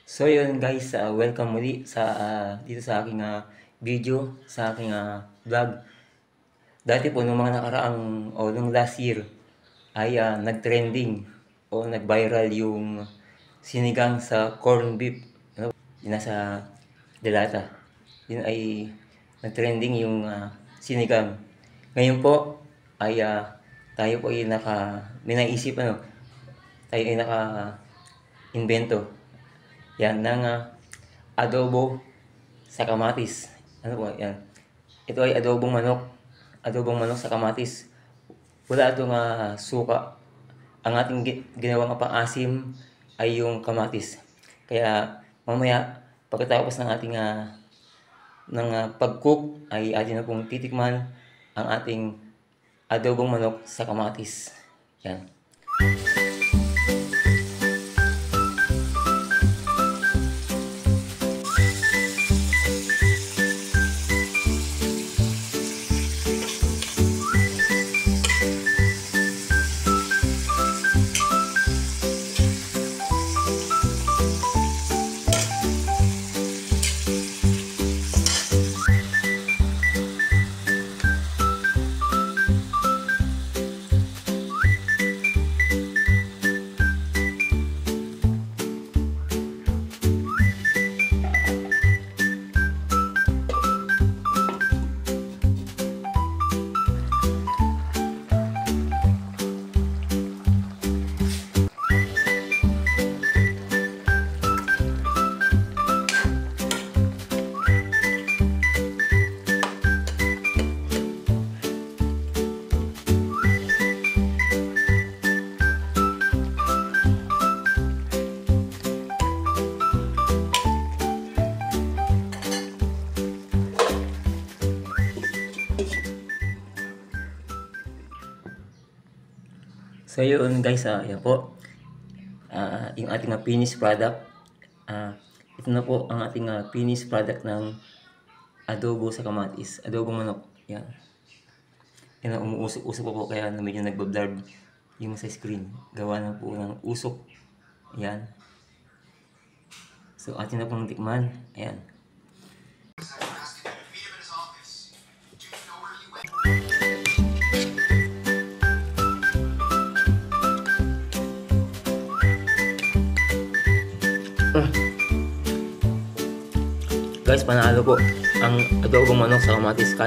So yun guys, welcome muli sa dito sa aking video, sa aking vlog. Dati po nung mga nakaraang o nung last year ay nag-trending o nag-viral yung sinigang sa corned beef. Ano? Yung nasa Delata. Yun ay nag-trending yung sinigang. Ngayon po ay tayo po ay may naisip tayo ay naka-invento yan ng adobo sa kamatis. Ano po yan? Ito ay adobong manok. Adobong manok sa kamatis. Wala itong suka. Ang ating ginawang pang-asim ay yung kamatis. Kaya mamaya pagkatapos ng ating pag-cook ay atin na pong titikman ang ating adobong manok sa kamatis. Yan. So yun guys, yan po. Yung ating finished product. Ito na po ang ating finished product ng adobo sa kamatis. Adobo manok. Yan. Yan ang umuusok-usok po kaya medyo nagbablurb yung sa screen. Gawa na po ng usok. Yan. So atin na pong tikman. Ayan. Guys, panalo po ang adobong manok sa kamatis.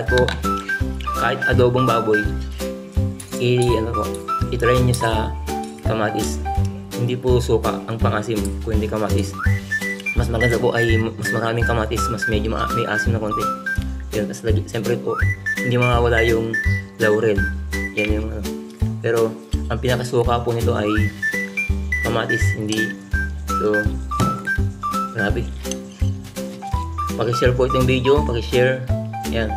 Kahit adobong baboy, i-try nyo sa kamatis. Hindi po suka ang pangasim, kundi kamatis. Mas maganda po ay mas maraming kamatis, mas medyo may asim na konti. Yan, tapos siyempre po, hindi mawawala yung laurel. Yan yung pero ang pinakasuka po nito ay kamatis, hindi. So, grabe. Paki-share po itong video, paki-share. Yan.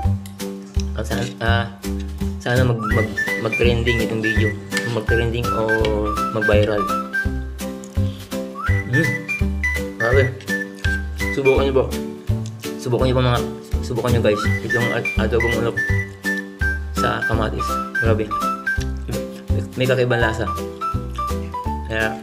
Sana mag-trending itong video. Mag-trending o mag-viral. Grabe. Subukan niyo po. Subukan niyo guys. Itong adobong manok sa kamatis. Grabe. May kakaibang lasa. Kaya